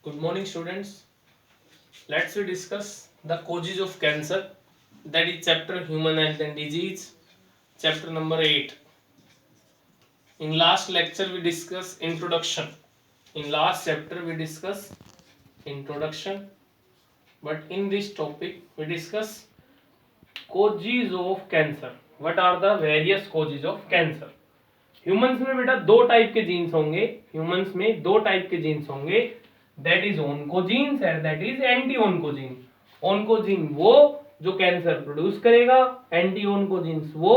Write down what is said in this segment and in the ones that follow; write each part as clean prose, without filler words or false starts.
Good morning, students. Let's we discuss the causes of cancer. That is chapter Human Health and Disease, chapter number 8. In last lecture, we discuss introduction. In last chapter, we discuss introduction. But in this topic, we discuss causes of cancer. What are the various causes of cancer? Humans में बेटा दो type के genes होंगे. Humans में दो type के genes होंगे. That is oncogenes and that is anti oncogene. Oncogene वो जो कैंसर प्रोड्यूस करेगा, एंटी ओन्कोजीन्स वो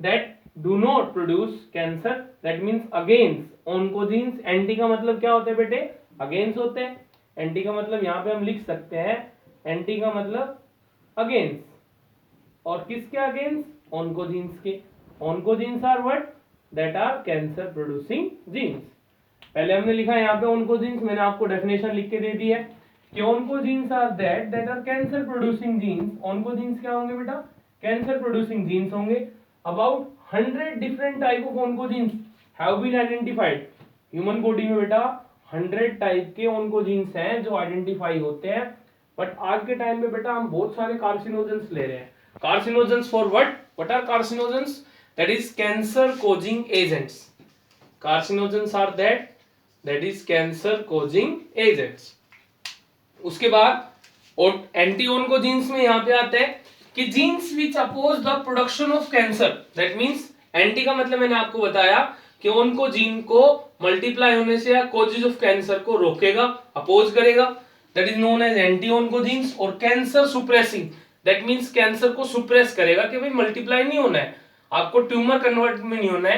that do not produce cancer. That means against oncogenes. Anti का मतलब क्या होता है बेटे? अगेंस्ट होते हैं. एंटी का मतलब यहाँ पे हम लिख सकते हैं, एंटी का मतलब अगेंस्ट. और किसके अगेंस्ट? ओन्कोजीन्स के. Oncogenes are what? That are cancer producing genes. पहले हमने लिखा यहाँ पे ओन्कोजीन्स, मैंने आपको डेफिनेशन लिख के दे दी है कि oncogenes are that are cancer producing genes. Oncogenes क्या होंगे बेटा? कैंसर प्रोड्यूसिंग जीन्स होंगे. About 100 different type of oncogenes have been identified. Human body में बेटा 100 टाइप के ओन्कोजीन्स हैं जो आइडेंटिफाई होते हैं. बट आज के टाइम पे बेटा हम बहुत सारे कार्सिनोजेंस ले रहे हैं. Carcinogens for what are carcinogens? That is cancer causing agents. Carcinogens are that is cancer causing agents. उसके बाद और एंटी ओन्कोजीन्स में यहाँ पे आता है कि genes which oppose the production of cancer. That means anti का मतलब मैंने आपको बताया कि ओन्कोजीन को मल्टीप्लाई होने से या कॉजेज ऑफ कैंसर को रोकेगा, अपोज करेगा. That is known as anti oncogenes. और cancer suppressing, that means cancer को सुप्रेस करेगा कि भाई मल्टीप्लाई नहीं होना है, आपको ट्यूमर कन्वर्ट में नहीं होना है.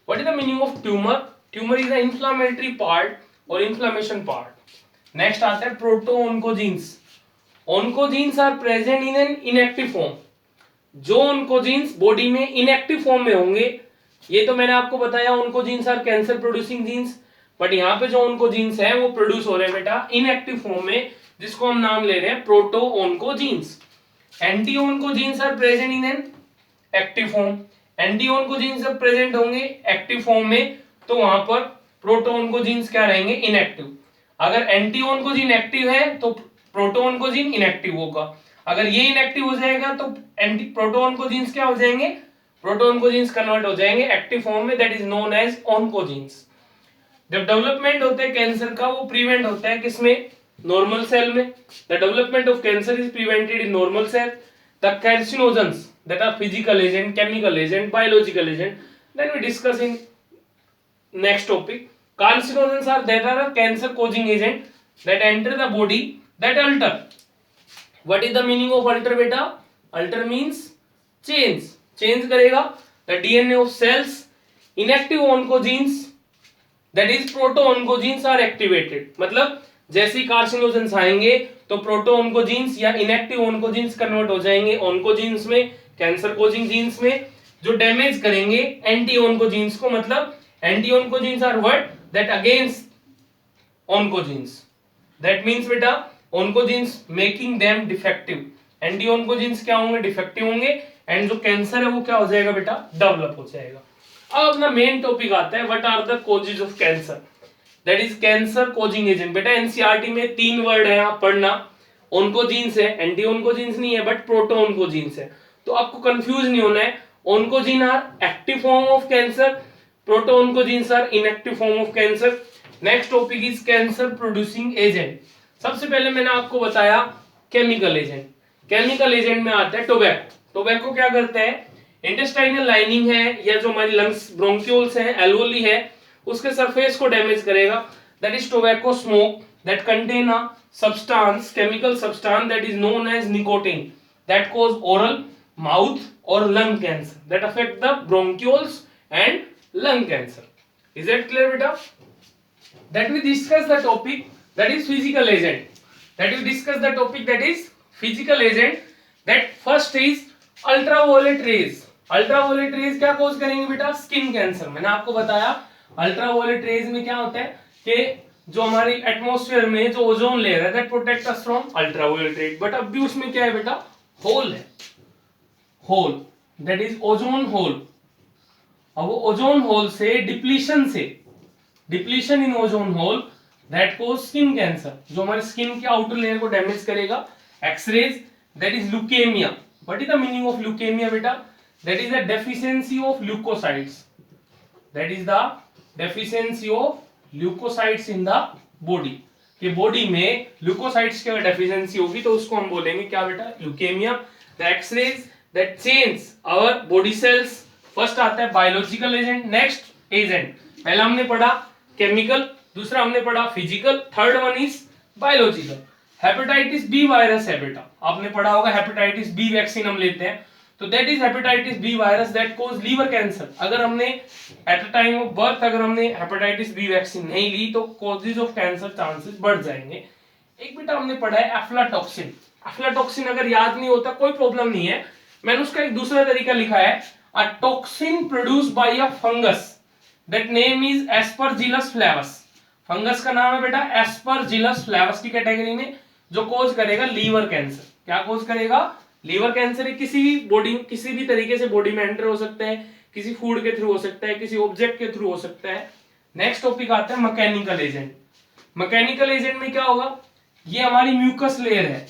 What is the meaning of tumour? Tumour is a inflammatory part और इंफ्लेमेशन पार्ट. नेक्स्ट आता है proto oncogenes. Oncogenes are present in an inactive form. जो ओन्कोजीन्स बॉडी में इनएक्टिव फॉर्म में होंगे, ये तो मैंने आपको बताया oncogenes are cancer producing genes. But यहाँ पे जो ओन्कोजीन्स हैं वो प्रोड्यूस हो रहे हैं बेटा इनएक्टिव फॉर्म में, जिसको हम नाम ले रहे हैं proto oncogenes. Anti oncogenes are present in an active form. Anti oncogenes जब प्रेजेंट होंगे एक्टिव फॉर्म में, तो वहां पर प्रोटो ओन्कोजीन्स क्या रहेंगे? इनएक्टिव. अगर एंटी ओन्कोजीन एक्टिव है तो प्रोटो ओन्कोजीन इनएक्टिव होगा. अगर ये इनएक्टिव हो जाएगा तो एंटी प्रोटो ओन्कोजीन्स क्या हो जाएंगे? प्रोटो ओन्कोजीन्स कन्वर्ट हो जाएंगे एक्टिव फॉर्म में. That is known as oncogenes. जब डेवलपमेंट होता है कैंसर का, वो प्रिवेंट होता है किसमें? नॉर्मल सेल में. The development of cancer is prevented in normal cell. The carcinogens that are physical agent, chemical agent, biological agent, then we discuss in next topic. Carcinogens are that are a cancer causing agent that enter the body that alter. What is the meaning of alter beta? Alter means change करेगा the DNA of cells. Inactive oncogenes, that is proto oncogenes are activated. मतलब जैसे ही carcinogens आएंगे तो proto ओन्कोजीन्स या inactive ओन्कोजीन्स convert हो जाएंगे ओन्कोजीन्स में, cancer causing jeans में, जो डैमेज करेंगे एंटी ओन्कोजीन्स को. मतलब anti oncogenes are what? That against oncogenes. That means बेटा oncogenes making them defective. Anti oncogenes क्या होंगे? डिफेक्टिव होंगे. एंड जो कैंसर है वो क्या हो जाएगा बेटा? डेवलप हो जाएगा. अब अपना मेन टॉपिक आता है, what are the causes of cancer? That is cancer causing agent. बेटा एनसीईआरटी में 3 वर्ड है आप पढ़ना. ओन्कोजीन्स है, एंटी ओन्कोजीन्स नहीं है, बट प्रोटो ओन्कोजीन्स है. तो आपको कंफ्यूज नहीं होना है. Oncogene are active form of cancer, proto oncogenes are inactive form of cancer. Next topic is cancer producing agent. सबसे पहले मैंने आपको बताया केमिकल एजेंट. केमिकल एजेंट में आता है टोबैको. टोबैको क्या करता है? इंटेस्टाइनल लाइनिंग है या जो हमारी लंग्स ब्रोंक्यूल्स हैं, एल्वोली है, उसके सरफेस को डैमेज करेगा. That is tobacco smoke that contain a substance, chemical substance that is known as nicotine that cause oral, mouth or lung cancer, that affect the bronchioles and lung cancer. Is that clear beta? That we discuss the topic that is physical agent. That we discuss the topic that is physical agent. That first is ultraviolet rays. ultraviolet rays क्या cause करेंगे बेटा? Skin cancer. मैंने आपको बताया ultraviolet rays में क्या होता है कि जो हमारी एटमॉस्फेयर में जो ओजोन लेयर है that protect us from ultraviolet rays. But अब भी उसमें क्या है बेटा? होल है. Hole that is ozone hole. अब वो ओजोन होल से depletion in ozone hole that cause skin cancer, जो हमारे स्किन के आउटर लेयर को डैमेज करेगा। X rays, that is leukaemia. What is the meaning of leukaemia बेटा? That is the deficiency of leucocytes, that is the deficiency of leukocytes in the body, कि body में leukocytes की अगर deficiency होगी तो उसको हम बोलेंगे क्या बेटा? Leukemia. The X-rays that change our body cells. First आता है बायोलॉजिकल एजेंट, नेक्स्ट एजेंट। पहला हमने पढ़ा केमिकल, दूसरा हमने पढ़ा physical, third one is biological. Hepatitis B virus है बेटा, आपने पढ़ा होगा हेपेटाइटिस बी वैक्सीन हम लेते हैं, तो that is hepatitis B virus that cause liver cancer. अगर हमने at the time of birth अगर हमने हेपेटाइटिस बी वैक्सीन नहीं ली तो कॉजेज ऑफ कैंसर चांसेस बढ़ जाएंगे। एक बेटा हमने पढ़ा है एफ्लाटॉक्सिन। एफ्लाटॉक्सिन अगर याद नहीं होता कोई प्रॉब्लम नहीं है, मैंने उसका एक दूसरा तरीका लिखा है, a toxin produced by a fungus that name is Aspergillus फ्लेवस। Fungus का नाम है बेटा एस्परजिलस फ्लेवस की कैटेगरी में, जो कोज करेगा लीवर कैंसर। क्या कोज करेगा? Liver cancer. किसी भी बॉडी, किसी भी तरीके से बॉडी में एंटर हो सकता है, किसी फूड के थ्रू हो सकता है, किसी ऑब्जेक्ट के थ्रू हो सकता है। नेक्स्ट टॉपिक आता है मैकेनिकल एजेंट। मैकेनिकल एजेंट में क्या होगा? ये हमारी म्यूकस लेयर है,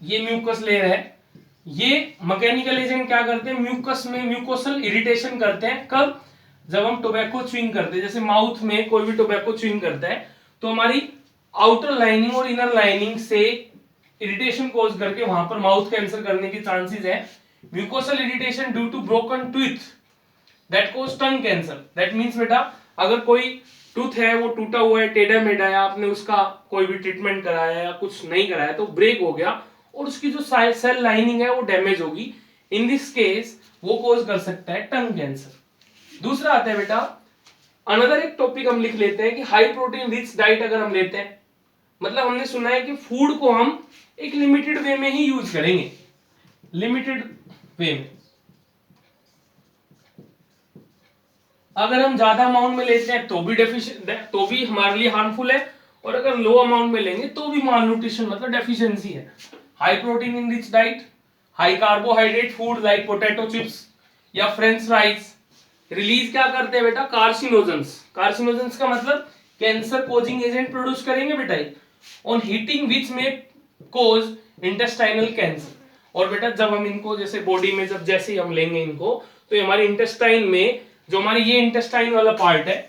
ये म्यूकस लेयर है। ये मैकेनिकल एजेंट क्या करते हैं? म्यूकस में म्यूकोसल इरिटेशन करते हैं। कब? जब हम टोबैको च्युइंग करते हैं, जैसे माउथ में कोई भी टोबैको च्युइंग करता है तो हमारी आउटर लाइनिंग और इनर लाइनिंग से इरिटेशन कॉज करके वहां पर माउथ कैंसर करने के चांसेस है। Mucosal irritation due to broken tooth that cause tongue cancer. That means बेटा अगर कोई टूथ है वो टूटा हुआ है, टेढ़ा मेढ़ा है, आपने उसका कोई भी ट्रीटमेंट कराया या कुछ नहीं कराया तो ब्रेक हो गया और उसकी जो सेल लाइनिंग है वो डैमेज होगी। इन दिस केस वो कॉज कर सकता है टंग कैंसर। दूसरा आता है बेटा, अनदर एक टॉपिक हम लिख लेते हैं कि हाई प्रोटीन रिच डाइट अगर हम लेते हैं, मतलब हमने सुना है कि फूड को हम एक लिमिटेड वे में ही यूज करेंगे, लिमिटेड वे में। अगर हम ज्यादा अमाउंट में लेते हैं तो भी हमारे लिए हार्मफुल है, और अगर लो अमाउंट में लेंगे तो भी माल न्यूट्रिशन मतलब डेफिशिएंसी है। हाई प्रोटीन इन rich diet, high carbohydrate food like potato chips या फ्रेंच फ्राइज रिलीज क्या करते हैं बेटा? कार्सिनोजेंस। कार्सिनोजेंस का मतलब कैंसर कोजिंग एजेंट प्रोड्यूस करेंगे बेटा, ऑन हीटिंग विच में कोज इंटेस्टाइनल कैंसर। और बेटा जब हम इनको जैसे बॉडी में जब जैसे ही हम लेंगे इनको, तो ये हमारी इंटेस्टाइन में, जो हमारी ये इंटेस्टाइन वाला पार्ट है,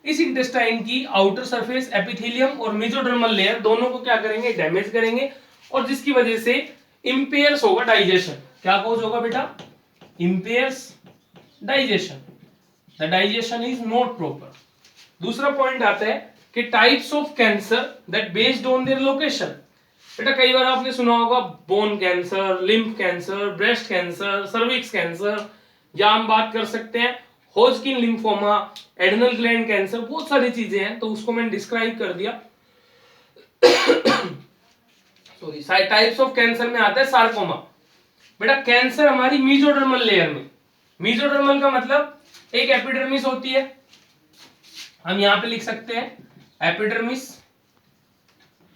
इस इंटेस्टाइन की आउटर सरफेस एपिथेलियम और मेसोडर्मल लेयर दोनों को क्या करेंगे? डैमेज करेंगे, और जिसकी वजह से इंपेयर्स होगा डाइजेशन। क्या कॉज होगा बेटा? Impairs digestion. The digestion is not proper. दूसरा पॉइंट आता है कि types of cancer that based on their location. बेटा कई बार आपने सुना होगा bone cancer, lymph cancer, breast cancer, cervix cancer, या हम बात कर सकते हैं Hodgkin lymphoma, adrenal gland cancer, बहुत सारी चीजें हैं, तो उसको मैंने डिस्क्राइब कर दिया। सॉरी, टाइप्स ऑफ कैंसर में आता है सार्कोमा। बेटा कैंसर हमारी मेसोडर्मल लेयर में, मेसोडर्मल का मतलब एक एपिडर्मिस होती है, हम यहां पे लिख सकते हैं एपिडर्मिस,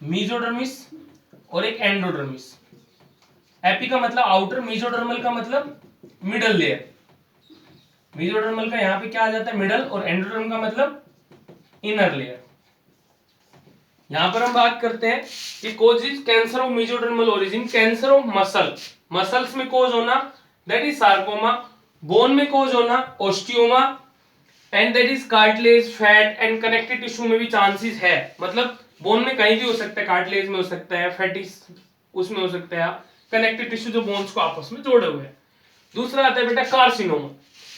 मेसोडर्मिस और एक एंडोडर्मिस। एपी का मतलब आउटर, मेसोडर्मल का मतलब मिडल लेयर। मेसोडर्मल का यहां पे क्या आ जाता है? मिडल, और एंडोडर्म का मतलब इनर लेयर। यहां पर हम बात करते हैं कि causes cancer of mesodermal origin, cancer of muscle, muscles में कोज होना दैट इज सार्कोमा, बोन में कोज होना osteoma, and that is cartilage, fat and connective tissue में भी चांसेस है। मतलब बोन में कहीं भी हो सकता है, कार्टिलेज में हो सकता है, फैटिस उसमें हो सकता है, कनेक्टिव टिश्यू जो बोन्स को आपस में जोड़े हुए हैं। दूसरा आता है बेटा कार्सिनोमा।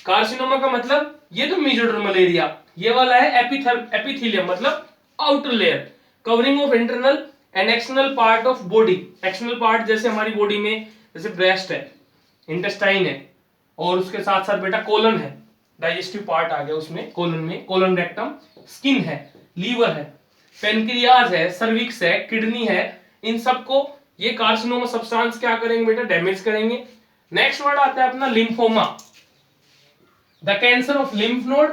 कार्सिनोमा का मतलब ये तो मेसोडर्मल एरिया, ये वाला है एपिथेलियम मतलब outer layer, covering of internal and external part of body. External part जैसे हमारी बॉडी में जैसे ब्रेस्ट है, इंटेस्टाइन है, और उसके साथ साथ बेटा कोलन है, डाइजेस्टिव पार्ट आ गया उसमें, कोलन में कोलन रेक्टम, स्किन है, लीवर है, पेनक्रियाज है, सर्विक्स है, किडनी है, इन सबको ये कार्सिनोमा सब्सटेंस क्या करेंगे बेटा? डैमेज करेंगे। नेक्स्ट वर्ड आता है अपना lymphoma, the cancer of lymph node,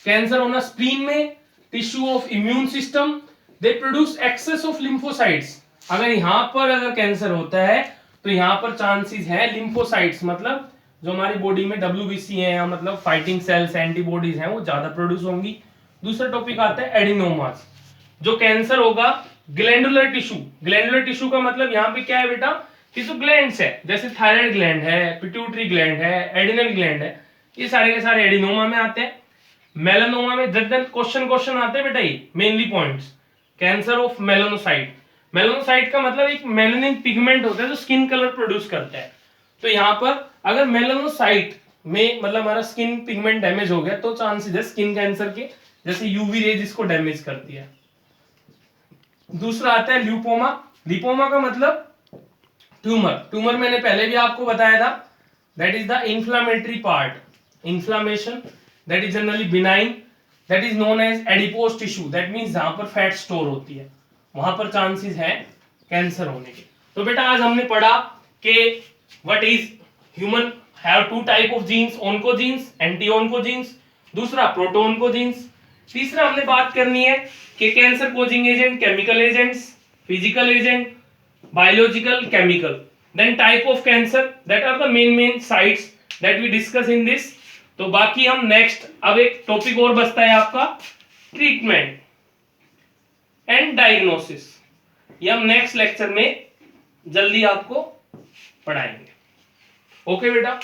cancer होना स्प्लीन में, tissue of immune system, they produce excess of lymphocytes. अगर यहां पर अगर कैंसर होता है तो यहां पर चांसेस है लिम्फोसाइट्स, मतलब जो हमारी बॉडी में WBC है, मतलब फाइटिंग सेल्स, एंटीबॉडीज हैं, वो ज्यादा प्रोड्यूस होंगी। दूसरा टॉपिक आता है एडिनोमास, जो कैंसर होगा ग्लैंडुलर टिश्यू। ग्लैंडुलर टिश्यू का मतलब यहाँ पे क्या है बेटा, कि जो ग्लैंड्स है, जैसे थायराइड ग्लैंड है, पिट्यूटरी ग्लैंड है, एडिनल ग्लैंड है, ये सारे के सारे एडिनोमा में आते हैं। मेलानोमा में जब क्वेश्चन आते हैं बेटा, ये mainly points, cancer of melanocyte. Melanocyte का मतलब एक मेलानिन पिगमेंट होता है जो स्किन कलर प्रोड्यूस करता है। तो यहाँ पर अगर मेलानोसाइट में मतलब हमारा स्किन पिगमेंट डैमेज हो गया तो चांसेस है स्किन कैंसर के, जैसे यूवी रेज इसको डैमेज करती है। दूसरा आता है ल्यूपोमा। लिपोमा का मतलब ट्यूमर। ट्यूमर मैंने पहले भी आपको बताया था, that is the inflammatory part, inflammation that is generally benign, that is known as adipose tissue, that means जहां पर फैट स्टोर होती है वहां पर चांसेस है कैंसर होने के। तो बेटा आज हमने पढ़ा कि what is human have two type of genes, oncogenes, anti oncogenes, दूसरा प्रोटोन्कोजीन्स। तीसरा हमने बात करनी है कि cancer causing agent, chemical agents, physical agent, biological, chemical, then type of cancer, that are the main sites that we discuss in this। तो बाकी हम नेक्स्ट, अब एक टॉपिक और बचता है आपका ट्रीटमेंट एंड डायग्नोसिस, ये हम नेक्स्ट लेक्चर में जल्दी आपको पढ़ाएंगे। ओके बेटा।